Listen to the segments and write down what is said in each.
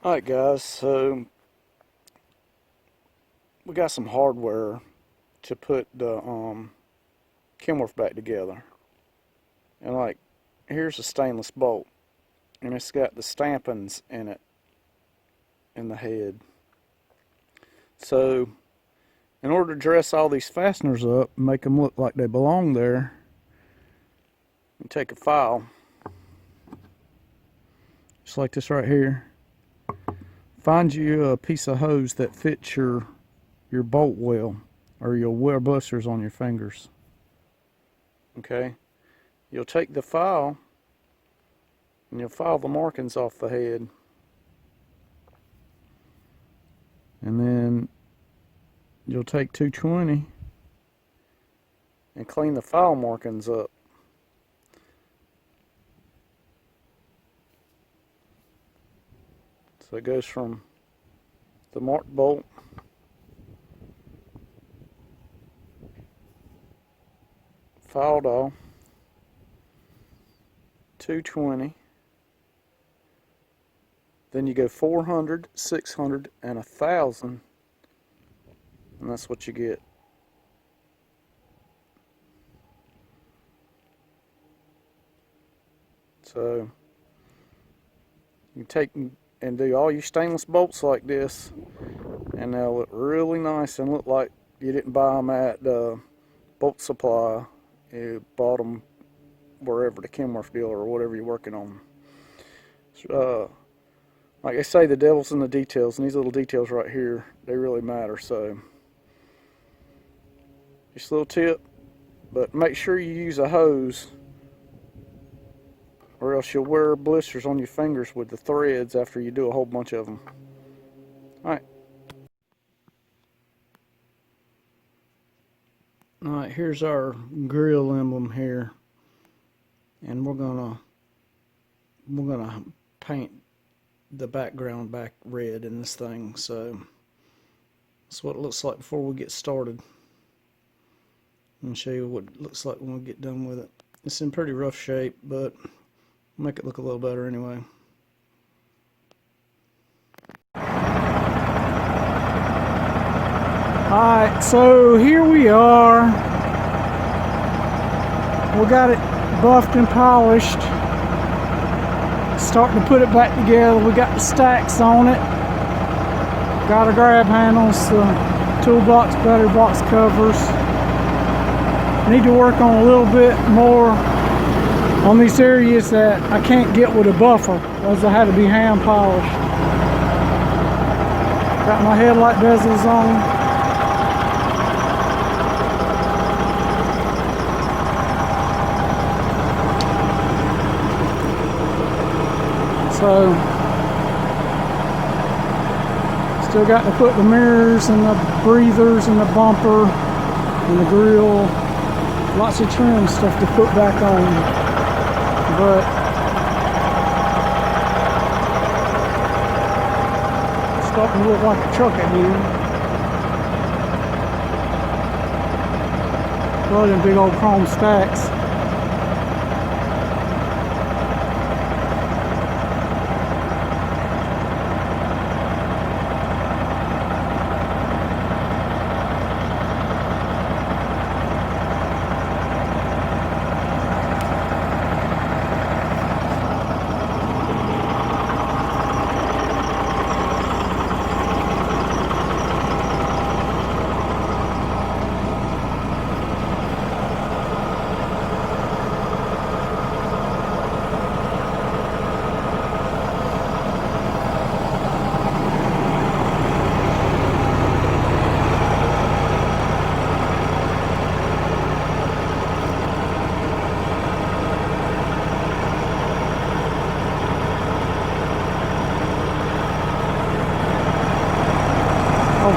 Alright guys, so we got some hardware to put the Kenworth back together. And like, here's a stainless bolt, and it's got the stampings in it, in the head. So in order to dress all these fasteners up and make them look like they belong there, you take a file, just like this right here. Find you a piece of hose that fits your bolt well, or you'll wear blisters on your fingers. Okay, you'll take the file and you'll file the markings off the head, and then you'll take 220 and clean the file markings up. So it goes from the marked bolt filed off, 220, then you go 400, 600, and 1,000, and that's what you get. So you take and do all your stainless bolts like this, and they'll look really nice and look like you didn't buy them at the bolt supply. You bought them wherever, the Kenworth dealer or whatever you're working on. Like I say, the devil's in the details, and these little details right here, they really matter. So just a little tip, but make sure you use a hose, or else you'll wear blisters on your fingers with the threads after you do a whole bunch of them. Alright. Alright, here's our grill emblem here. And we're gonna paint the background back red in this thing. So that's what it looks like before we get started. And show you what it looks like when we get done with it. It's in pretty rough shape, but make it look a little better anyway. Alright, so here we are. We got it buffed and polished. Starting to put it back together. We got the stacks on it. Got our grab handles, toolbox, battery box covers. Need to work on a little bit more on these areas that I can't get with a buffer, as I had to be hand polished. Got my headlight bezels on. So still got to put the mirrors and the breathers and the bumper and the grill. Lots of trim stuff to put back on. But it's starting to look like a truck again. Well, them big old chrome stacks.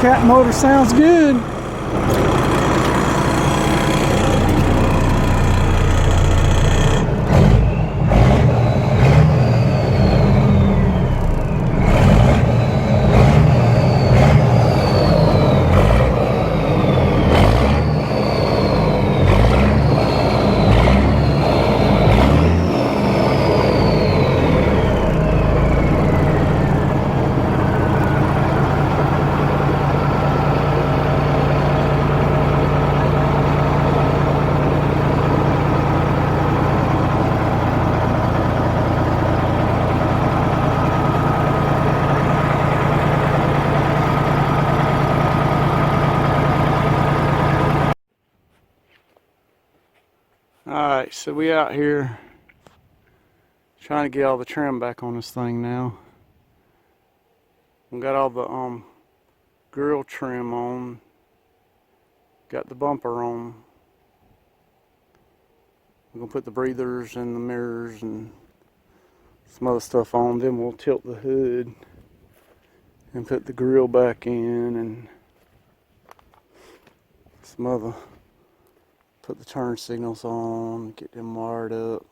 Cat motor sounds good. So we out here trying to get all the trim back on this thing now. We got all the grill trim on. Got the bumper on. We're gonna put the breathers and the mirrors and some other stuff on. Then we'll tilt the hood and put the grill back in and some other. Put the turn signals on, get them wired up.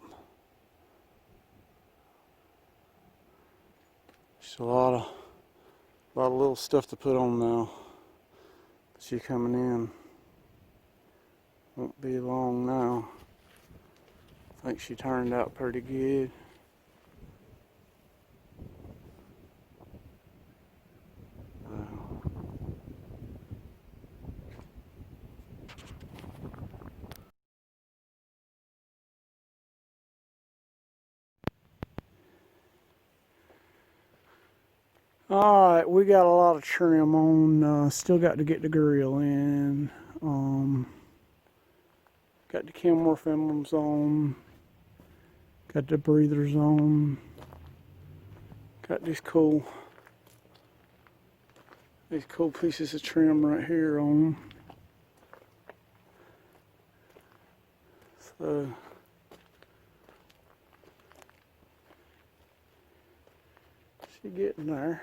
Just a lot of little stuff to put on now. She coming in. Won't be long now. I think she turned out pretty good. Alright, we got a lot of trim on. Still got to get the grill in. Got the Kenworth emblems on. Got the breathers on. Got these cool pieces of trim right here on. So she getting there.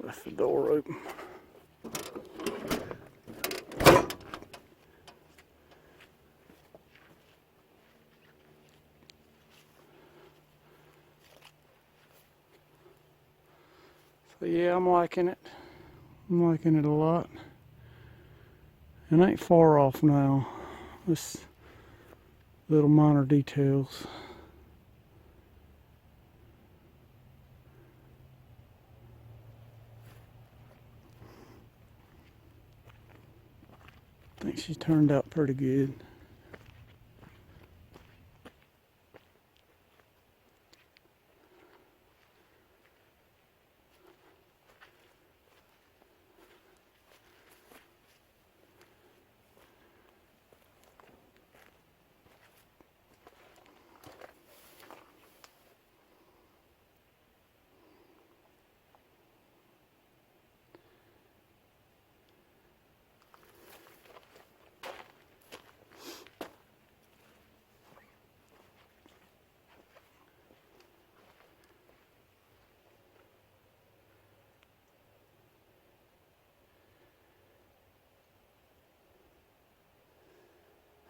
Left the door open. So yeah, I'm liking it. I'm liking it a lot. It ain't far off now. Just little minor details. I think she turned out pretty good.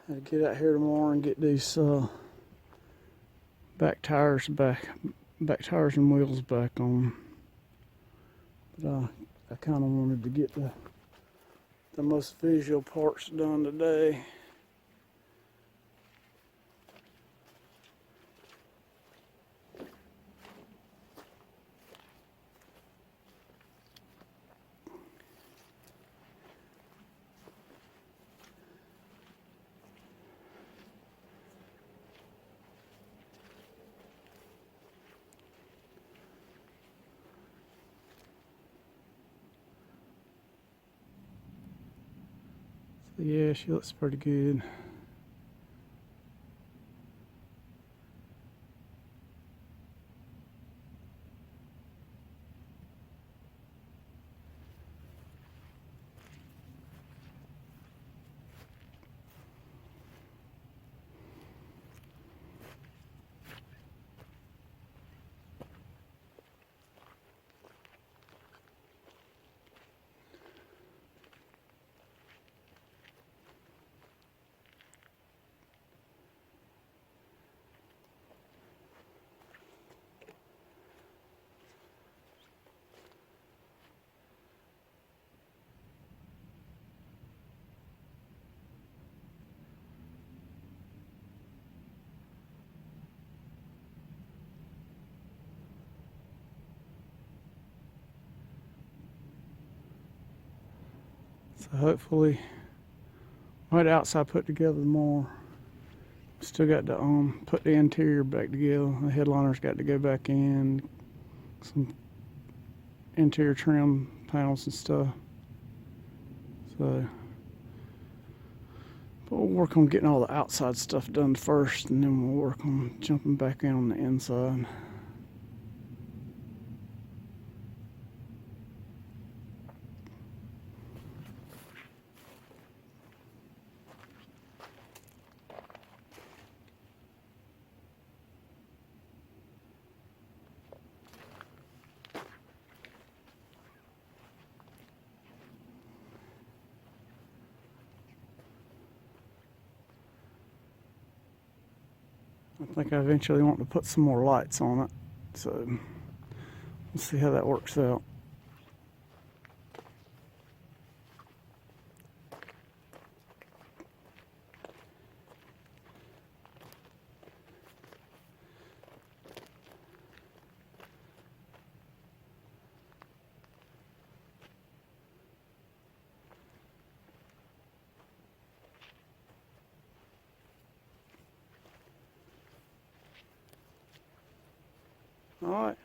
I'll get out here tomorrow and get these back tires and wheels back on. But I kind of wanted to get the most visual parts done today. So yeah, she looks pretty good. So hopefully I had the outside put together more. Still got to put the interior back together. The headliner's got to go back in. Some interior trim panels and stuff. So, but we'll work on getting all the outside stuff done first, and then we'll work on jumping back in on the inside. I think I eventually want to put some more lights on it, so we'll see how that works out. All right.